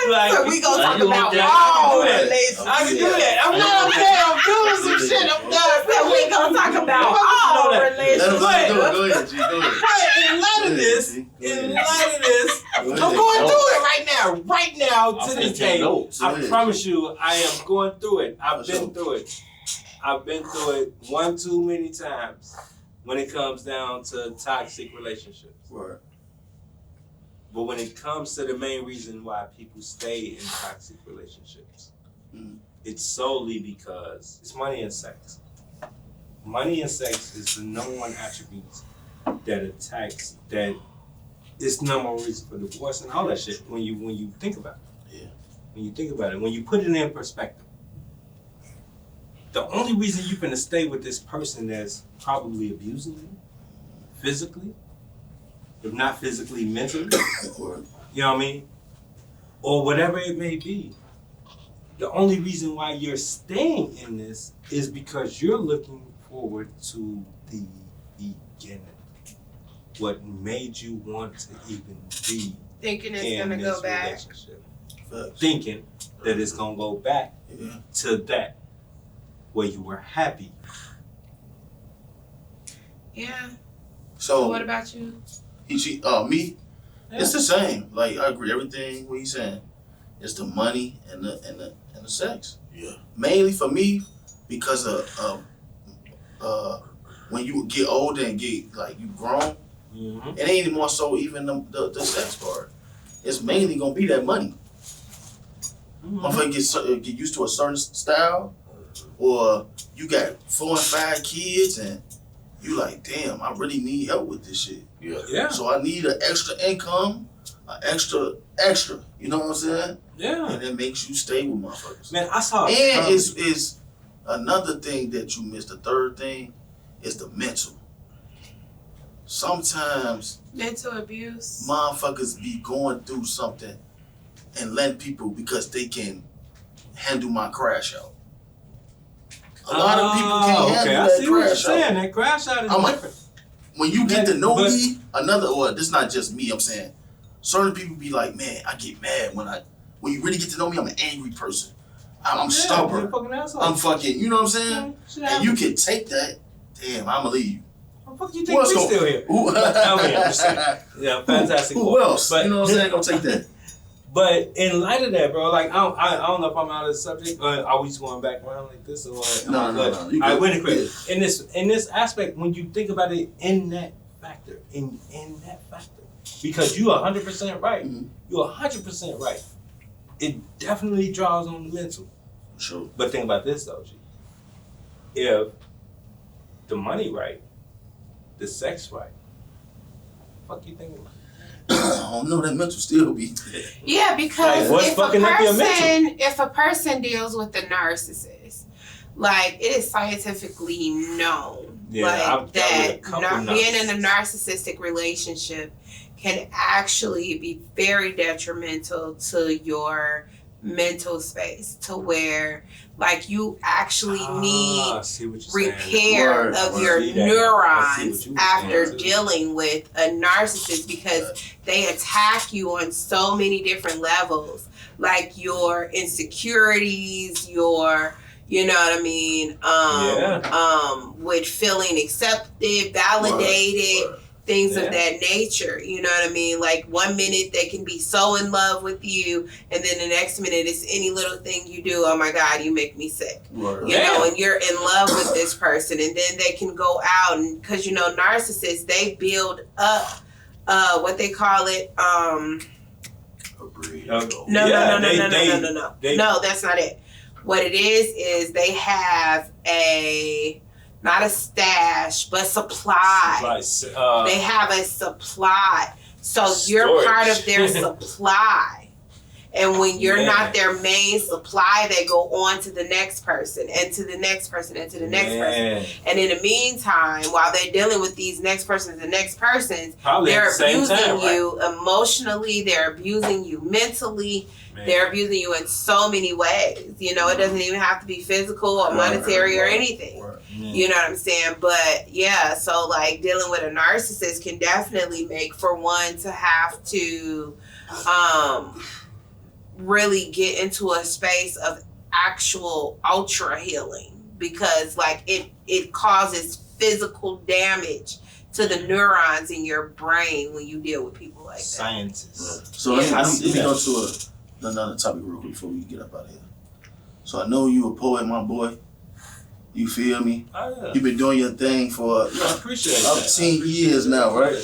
Like, So we gonna talk you about want all that? relationships. I can do that. I'm not okay. I'm doing some shit. I'm done. So we gonna talk about all Let him relationships. go ahead, G. Go ahead. But in light of this, I'm going through it right now. Right now, to this day. I promise you, I am going through it. I've been through it. I've been through it one too many times when it comes down to toxic relationships. Right. But when it comes to the main reason why people stay in toxic relationships, it's solely because it's money and sex. Money and sex is the number one attribute that attacks, that is number one reason for divorce and all that shit when you think about it. Yeah. When you think about it, when you put it in perspective. The only reason you're gonna stay with this person that's probably abusing you physically, if not physically, mentally, you know what I mean? Or whatever it may be. The only reason why you're staying in this is because you're looking forward to the beginning. What made you want to even be Thinking it's in gonna this go back. relationship. Facts. Thinking that it's gonna go back Yeah. to that where you were happy. Yeah. So What about you? me, Yeah. it's the same. Like I agree everything what he's saying. It's the money and the sex. Yeah. Mainly for me, because of when you get older and get like you grown, Mm-hmm. it ain't more so even the sex part. It's mainly gonna be that money. Motherfucker get used to a certain style, or you got 4 and 5 kids and you like, damn, I really need help with this shit. Yeah. So I need an extra income, an extra. You know what I'm saying? Yeah. And it makes you stay with motherfuckers. Man, I saw. And it's another thing that you missed. The third thing is the mental. Sometimes Mental abuse. motherfuckers be going through something and letting people because they can handle my crash out. A lot of people can't handle I that see what you're crash saying. out. That crash out is I'm like, different. when you get to know But- me, this not just me, I'm saying, certain people be like, man, I get mad when you really get to know me, I'm an angry person. I'm stubborn. You're a fucking asshole. I'm fucking, you know what I'm saying? And you can take that, damn, I'ma leave you. What the fuck you think we still here? Who, I mean, I'm just saying. Yeah, fantastic. who else? But, you know what I'm saying? Gonna take that. But in light of that, bro, like I don't know if I'm out of the subject. Are we just going back around like this or No. All right, we're in the credit. In this aspect, when you think about it, in that factor, because you 100% right. Mhm. You're 100% right. It definitely draws on the mental. Sure. But think about this though, G. If the money right, the sex right, fuck you thinking about? I don't know, that mental still be there. Yeah, because Like, what's fucking up your if a person deals with a narcissist, like it is scientifically known, Yeah, like I've dealt with a couple being in a narcissists. narcissistic relationship can actually be very detrimental to your mental space, to where like you actually need see what you're saying. repair Word, of word. your See that. I see neurons what you were after saying, too. dealing with a narcissist, because they attack you on so many different levels, like your insecurities, your You know what I mean? With feeling accepted, validated, things of that nature. You know what I mean? Like 1 minute they can be so in love with you, and then the next minute it's any little thing you do. Oh my God, you make me sick. You know, and you're in love with this person, and then they can go out and because you know narcissists they build up what they call it. No, that's not it. What it is they have not a stash, but supply. They have a supply. So you're part of their supply. And when you're not their main supply, they go on to the next person and to the next person and to the next person. And in the meantime, while they're dealing with these next persons and next persons, they're abusing you emotionally, they're abusing you mentally, they're abusing you in so many ways. You know, it doesn't even have to be physical or monetary or anything. You know what I'm saying? But yeah, so like dealing with a narcissist can definitely make for one to have to really get into a space of actual ultra healing because like it causes physical damage to the neurons in your brain when you deal with people like that. Scientists. So let me go to another topic real quick before we get up out of here. So I know you a poet, my boy. You feel me? Oh, yeah. You've been doing your thing for I appreciate up 10 years now, right?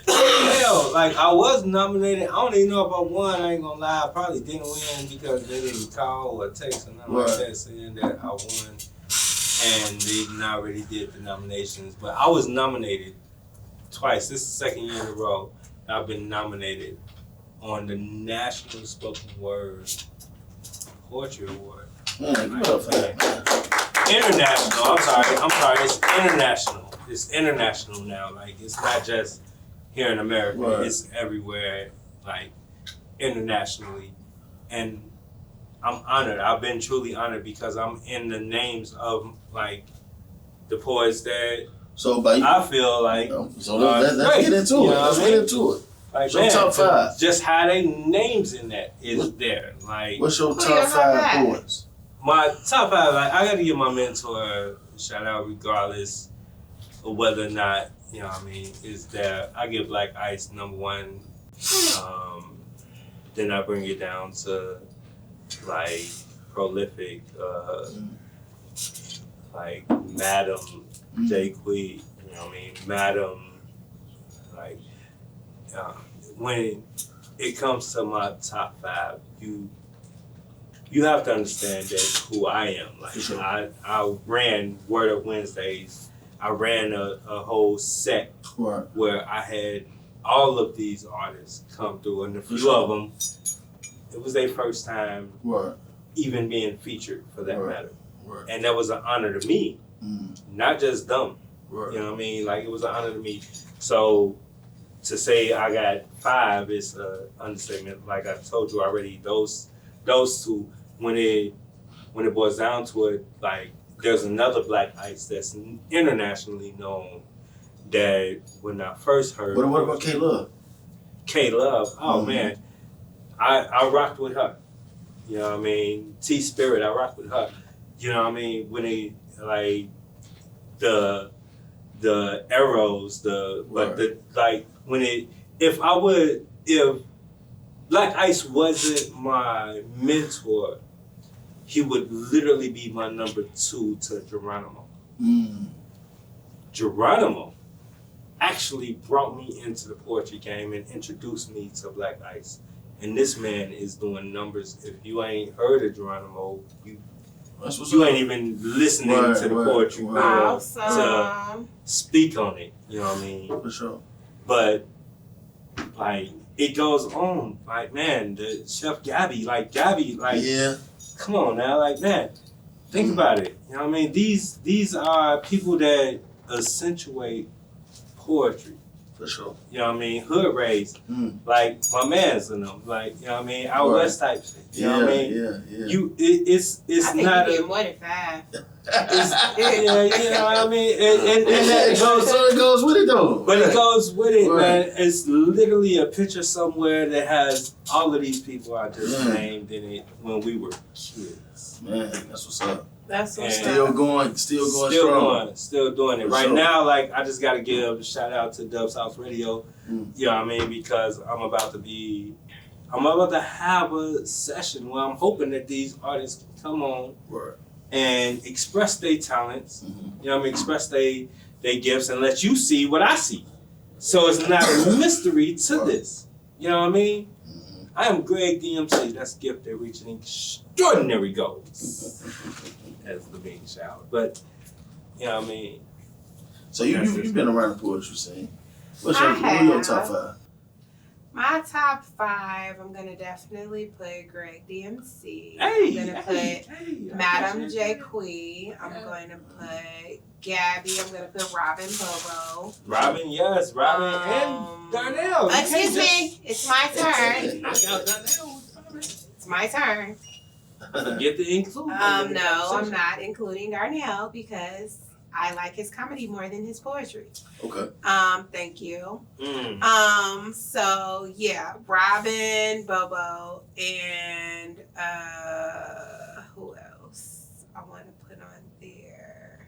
Hell, like I was nominated. I don't even know if I won. I ain't gonna lie. I probably didn't win because they didn't call or text or nothing like that saying that I won. And they already did the nominations. But I was nominated twice. This is the second year in a row I've been nominated on the National Spoken Word Poetry Award. International. I'm sorry. It's international. It's international now. Like it's not just here in America. It's everywhere. Like internationally, and I'm honored. I've been truly honored because I'm in the names of like the poets that. So I feel like. So let's get into it. Let's get into it. Like, so top 5. Just how they names in that is there. Like what's your top 5 poets? My top 5, like I gotta give my mentor a shout out regardless of whether or not, you know what I mean, is there. I give Black Ice number 1. Then I bring it down to like prolific, like Madam J. Quee, you know what I mean? Madam, like when it comes to my top 5, you have to understand that who I am. Like sure. I ran Word Up Wednesdays. I ran a whole set where I had all of these artists come through, and a few of them, it was their first time even being featured for that matter. And that was an honor to me, not just them. You know what I mean? Like it was an honor to me. So to say I got 5 is an understatement. Like I told you already, those 2, when it boils down to it, like there's another Black Ice that's internationally known that when I first heard. What about K-Love? K-Love, oh man, I rocked with her. You know what I mean? T-Spirit, I rocked with her. You know what I mean? When they like the arrows, if Black Ice wasn't my mentor, he would literally be my number 2 to Geronimo. Geronimo actually brought me into the poetry game and introduced me to Black Ice. And this man is doing numbers. If you ain't heard of Geronimo, you ain't even listening to the poetry to speak on it. You know what I mean? For sure. But like it goes on. Like man, the Chef Gabby, yeah. Come on now, like man, think about it. You know what I mean? These are people that accentuate poetry. For sure. You know what I mean? Hood raised. Like my man's in them. Like, you know what I mean? Out west type shit. You know what I mean? Yeah. It's I think not you get more than 5. you know what I mean? And that goes, so it goes with it though. But it goes with it, man. It's literally a picture somewhere that has all of these people I just named in it when we were kids. Man, that's what's up. That's what's And- Still going strong. Still doing it. For Right sure. now, like, I just got to give a shout out to Dubs House Radio. Mm. You know what I mean? Because I'm about to have a session where I'm hoping that these artists can come on Right. and express their talents. Mhm. You know what I mean? Express their gifts and let you see what I see. So it's not a mystery to Right. this. You know what I mean? Mhm. I am GregDMC. That's gifted, reaching extraordinary goals. As the being showered. But, you know what I mean? So you've been around the poetry scene. What I are your have. top 5? My top 5, I'm gonna definitely put GregDMC. Hey, I'm gonna put Madam J. Quee. I'm going to put Gabby. I'm gonna put Robin Bobo. Robin, yes. Robin and Darnell. You Excuse can't me. It's my turn. just knock out Darnell. It's my turn. Forget to include. No, I'm not including Darnell because I like his comedy more than his poetry. Okay. Thank you. Mm. So yeah, Robin, Bobo, and who else I want to put on there?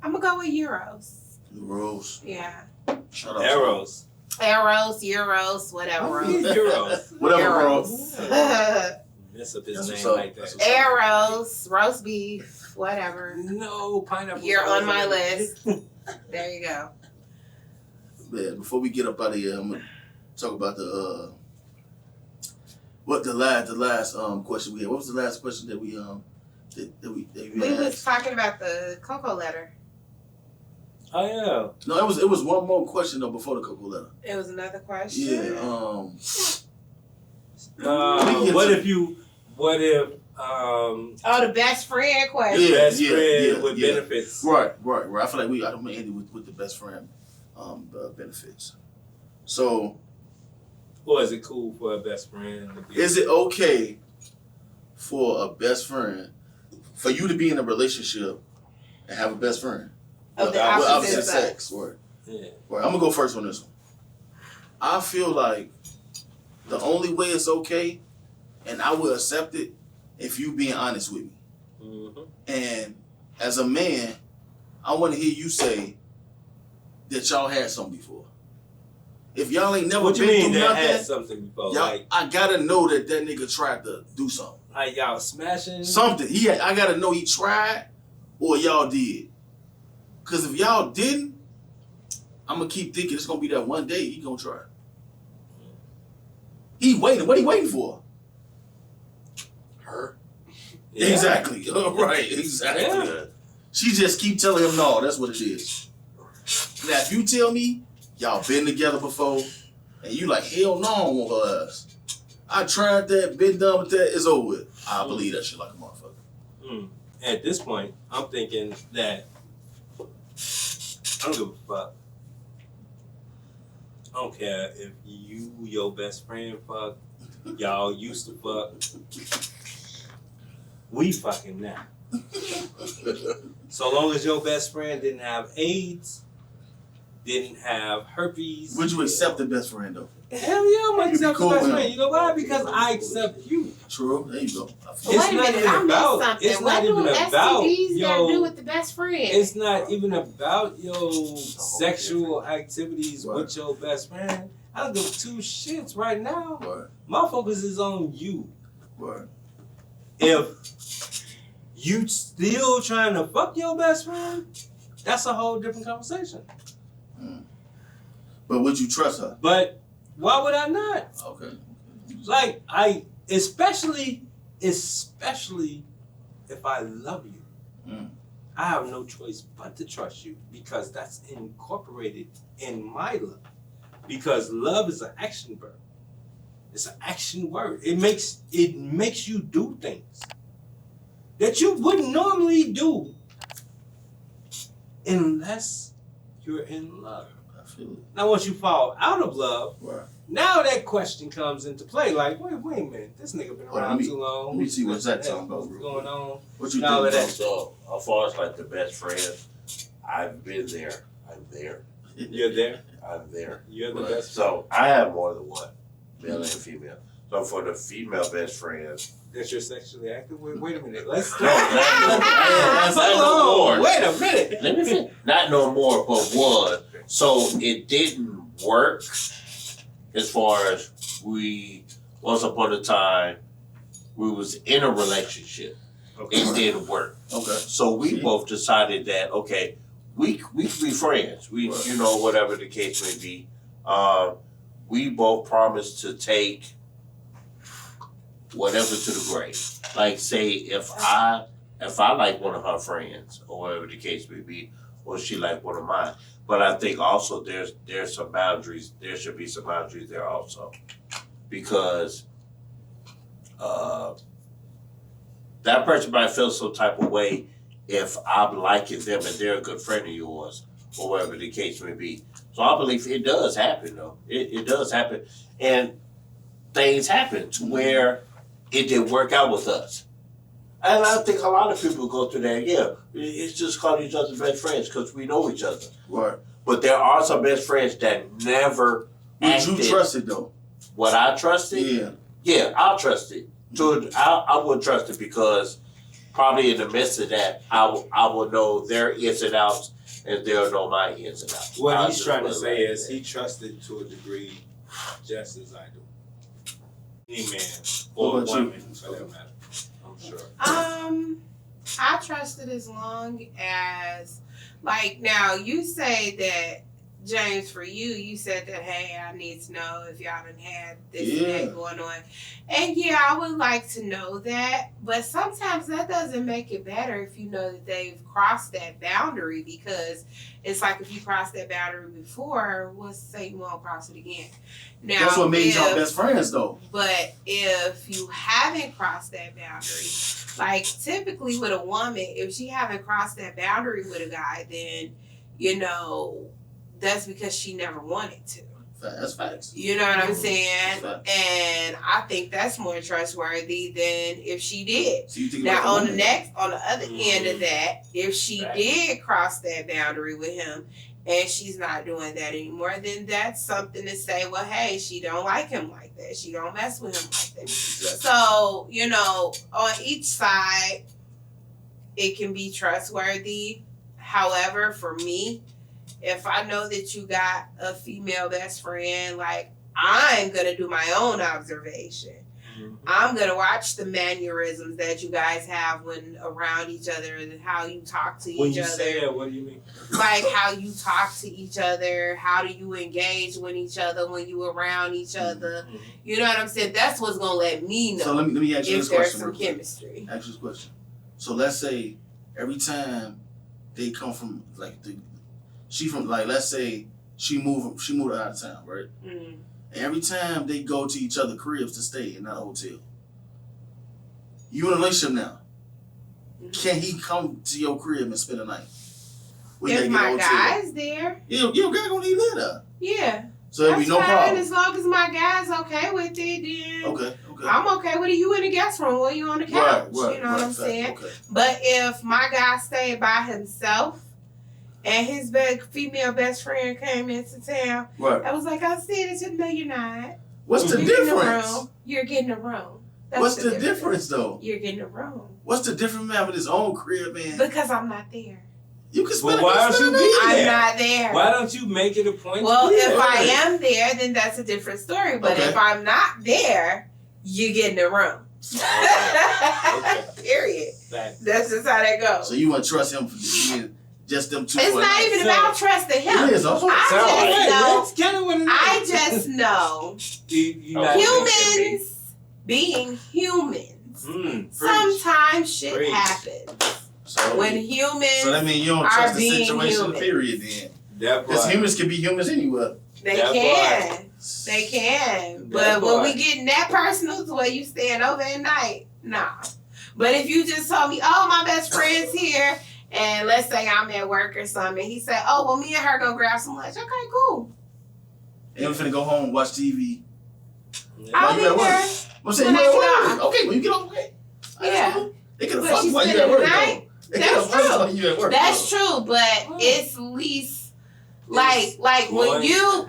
I'm gonna go with Euros. Rose. Yeah. Shout out. Arrows. Euros, whatever. Euros. Whatever, bro. Euros. Mess up his That's name what's up. like That's that. what's up. Arrows, roast beef, whatever. No, pineapple. You're on my list. There you go. Man, before we get up out of here, I'm gonna talk about the last question we had. What was the last question that we We was asked? talking about the Cocoa letter. Oh, yeah. No, it was one more question though before the Cocoa letter. It was another question. Yeah. What if Oh, the best friend question. Yeah. best friend with benefits? Right. I feel like I don't end it with the best friend benefits. So Or is it cool for a best friend to be? is it okay for a best friend for you to be in a relationship and have a best friend? Of the With opposite sex. Right. Yeah. Right. I'm gonna go first on this one. I feel like the only way it's okay, and I will accept it, if you being honest with me. Mm-hmm. And as a man, I want to hear you say that y'all had something before. If y'all ain't never What you been mean through that nothing, had something before? y'all, Like I gotta know that nigga tried to do something. y'all smashing? Something. I gotta know he tried or y'all did. Cause if y'all didn't, I'm gonna keep thinking it's gonna be that one day he gonna try. He waiting. What he waiting for? Her. Yeah. Exactly. Right. Exactly. Yeah. She just keep telling him no. That's what it is. Now, if you tell me y'all been together before, and you like hell no, I don't want her ass. I tried that, been done with that. It's over with. I believe that shit like a motherfucker. At this point, I'm thinking that I don't give a fuck. I don't care if you, your best friend, fuck. Y'all used to fuck. We fucking now. So long as your best friend didn't have AIDS, didn't have herpes. Would you accept the best friend though? Hell yeah, I'm gonna You'd be accept cool the best with friend. him. You know why? Because I accept you. True. There you go. I feel It's Wait a not minute, even I about- missed something. it's What not do even about, STDs got to yo, do with the best friend? It's not even about your sexual activities Right. with your best friend. I don't give two shits right now. Right. My focus is on you. Right. If you still trying to fuck your best friend, that's a whole different conversation. But would you trust her? But why would I not? Okay. Like especially if I love you, I have no choice but to trust you because that's incorporated in my love. Because love is an action verb. It's an action word. It makes you do things that you wouldn't normally do unless you're in love. I feel it. Now, once you fall out of love, Right. now that question comes into play. Like, wait a minute, this nigga been Well, around let me- too long. let me see what Zach talking about, What's bro. going on? What you All think? of that. So, as far as like the best friend, I've been there. I'm there. You're there. I'm there. You're the Right. best. So I have more than one, male and female. So for the female best friend, that you're sexually active with? Wait a minute. Let's No, that's not no hold on. more. Wait a minute. Let me finish. Not no more, but was. So it didn't work as far as once upon a time, we was in a relationship. It didn't work. Okay. So we both decided that, okay, we could be friends. We, Right. you know, whatever the case may be. We both promised to take whatever to the grave. Like, say, if I like one of her friends, or whatever the case may be, or she like one of mine. But I think also there's some boundaries. There should be some boundaries there also, because that person might feel some type of way if I'm liking them and they're a good friend of yours, or whatever the case may be. So I believe it does happen, though. It does happen, and things happen to where it didn't work out with us. And I think a lot of people go through that. Yeah, it's just calling each other best friends because we know each other. Right. But there are some best friends that never Would acted. you trust it though? What I trusted? Yeah. Yeah, I'll trust it. I would trust it because probably in the midst of that, I will know their ins and outs, and they'll know my ins and outs. What I'll he's just trying to put it say like is that. he trusted to a degree just as I do. Any man What or about you? woman, for that matter. I'm sure. I trust it as long as, like, now you say that, James, for you said that, hey, I need to know if y'all done had this and that going on. And yeah, I would like to know that, but sometimes that doesn't make it better if you know that they've crossed that boundary, because it's like if you crossed that boundary before, what's to say you won't cross it again? Now, That's what made y'all best friends though. but if you haven't crossed that boundary, like typically with a woman, if she haven't crossed that boundary with a guy, then, you know, that's because she never wanted to. That's facts. You know what I'm saying? Facts. And I think that's more trustworthy than if she did. So you think Now about on the other end of that, if she Right. did cross that boundary with him and she's not doing that anymore, then that's something to say, well, hey, she don't like him like that. She don't mess with him like that. So, you know, on each side, it can be trustworthy. However, for me, if I know that you got a female best friend, like, I'm going to do my own observation. Mm-hmm. I'm going to watch the mannerisms that you guys have when around each other and how you talk to When each you other. say that, what do you mean? Like how you talk to each other, how do you engage with each other when you around each other. Mhm. You know what I'm saying? That's what's going to let me know So let me ask you if this there's question. some real quick. chemistry. Ask you this question. So let's say every time they come from let's say she moved out of town, right? Mm. And every time they go to each other's cribs to stay in that hotel, you in a relationship now. Can he come to your crib and spend the night? Well, you If gotta my get a hotel. guy's there, Your guy gonna need to live there. yeah. So there'll be That's no fine. problem. As long as my guy's okay with it, then Okay. I'm okay with it. You in the guest room or you on the couch. Right. You know what I'm fact, saying? Okay. But if my guy stayed by himself and his female best friend came into town, Right. I was like, I see it. No, you're not. What's the You're getting a difference? room. You're getting a room. That's What's the difference though? You're getting a room. What's the difference man with his own crib, man? Because I'm not there. You can spend Well, why don't you be I'm there? not there. Why don't you make it a point? Well, to be if there? I am there, then that's a different story. But Okay. if I'm not there, you're getting a room. Okay. Period. Right. That's just how that goes. So you wouldn't trust him for being just them two. It's for a not night? even So- about trusting him. It is. Also. I Sound just like know- that's kind of what it is. I just know You not humans being humans. preach. Sometimes shit Preach. happens. So, When humans, so that means you don't are trust the being situation, human. period, then. That Because part. humans can be humans anywhere. they That can. They can. But That when we part. getting that personal to where you staying over at night, nah. But if you just told me, oh, my best friend's here, and let's say I'm at work or something, and he said, oh, well, me and her go grab some lunch. Okay, cool. And we're finna go home and watch TV. I'll you be at work? there. I'm saying When you I at get work. Okay, when you get off work. Yeah. They could have But fucked she's while you spending at work, the night? though. They That's could have fucked true. while you at work. That's though. true, but it's least like when going to you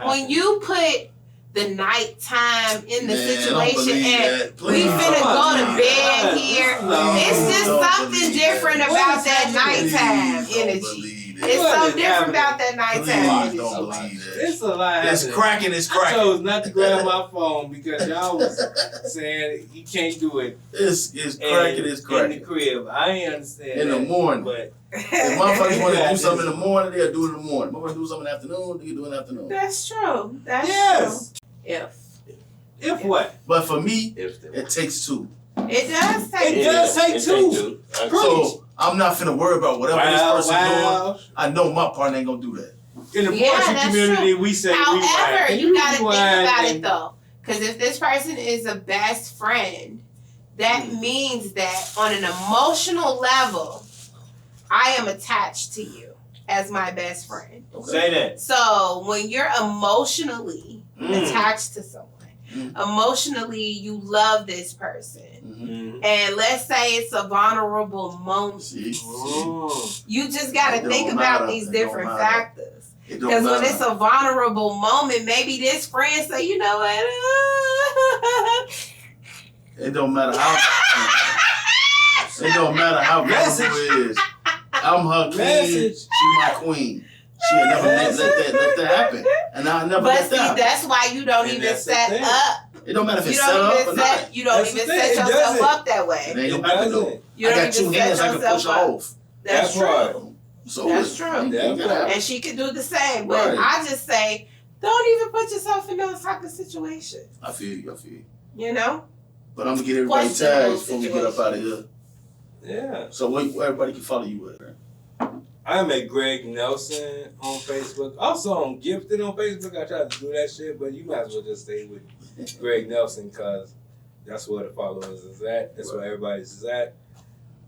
happen. the nighttime in the Man, don't situation believe and that. we Please finna don't go to believe bed that. here. No. It's just Don't something believe different that. about that Please nighttime don't energy. believe that. It's What so is different happening? about that nighttime Please energy. don't believe that. It's a lot It's happening. cracking. It's I cracking. chose not to grab my phone because y'all was saying you can't do it It's cracking. It's in the cracking. crib. I ain't understand In the that, morning. but If motherfuckers want to do something in the morning, they'll do it in the morning. Motherfuckers do something in the afternoon, they can do it in the afternoon. That's true. That's yes. true. If what? But for me, If they it takes two. It does take It does take two. So I'm not finna worry about whatever this person doing. I know my partner ain't gonna do that. In the Yeah, Portuguese that's community, true. we say However, rewind. you gotta think Rewind about and- it though. Because if this person is a best friend, that means that on an emotional level, I am attached to you as my best friend. Say that. So when you're emotionally attached to someone, emotionally you love this person, Mm-hmm. and let's say it's a vulnerable moment, See? you just got It to think don't about matter. these It don't different matter. factors. It don't Because when matter. it's a vulnerable moment, maybe this friend say, you know what? It don't matter how. It don't matter how Message. vulnerable it is. I'm her queen. Message. She my queen. She'll never let that happen. And I'll never But let see, that happen. that's why you don't And even that's the set thing. up. It don't matter if You it's set don't up or even not. set. You don't That's even the thing. set It yourself doesn't. up that It way. ain't It gonna happen though. doesn't. You I don't got even two set hands I can push yourself her up. off. That's true. right. So That's it- true. it That's gotta right. happen. And she could do the same. But Right. I just say, don't even put yourself in those type of situations. I feel you. I feel you. You know? But I'm gonna get everybody Questionable tags before we get up out of here. Yeah. So where everybody can follow you at? I'm at Greg Nelson on Facebook. Also on Gifted on Facebook. I try to do that shit, but you might as well just stay with Greg Nelson because that's where the followers is at. That's where everybody's is at.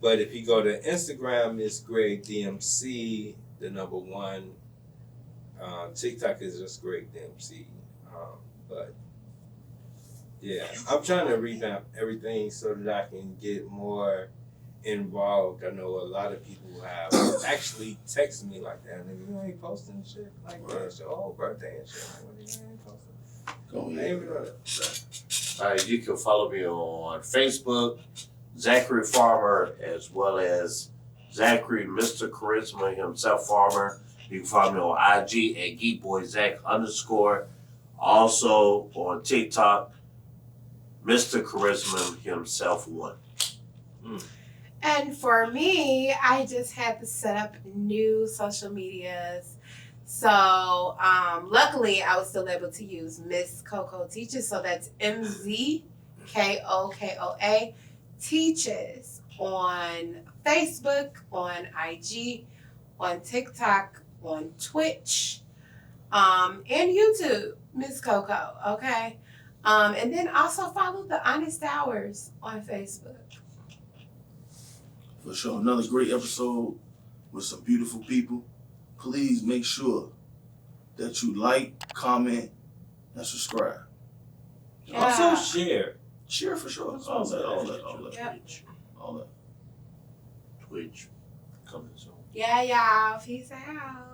But if you go to Instagram, it's GregDMC, the number one. TikTok is just GregDMC. But yeah, I'm trying to revamp everything so that I can get more involved. I know a lot of people have actually texted me like that. Nigga, you ain't posting shit like that. It's your whole birthday and shit. Like, what you ain't posting? Go I ain't ahead. even know that. All right, you can follow me on Facebook, Zachary Farmer, as well as Zachary, Mr. Charisma himself, Farmer. You can follow me on IG at GeekBoyZach_. Also on TikTok, Mr. Charisma himself 1. And for me, I just had to set up new social medias. So luckily, I was still able to use Miss Kokoa Teaches. So that's MZKOKOA Teaches on Facebook, on IG, on TikTok, on Twitch, and YouTube, Miss Coco. Okay. And then also follow the Honest Hours on Facebook. For sure. Another great episode with some beautiful people. Please make sure that you like, comment, and subscribe. Yeah. Also share. Share for sure. All that. Yep. All that. Twitch coming soon. Yeah, y'all. Peace out.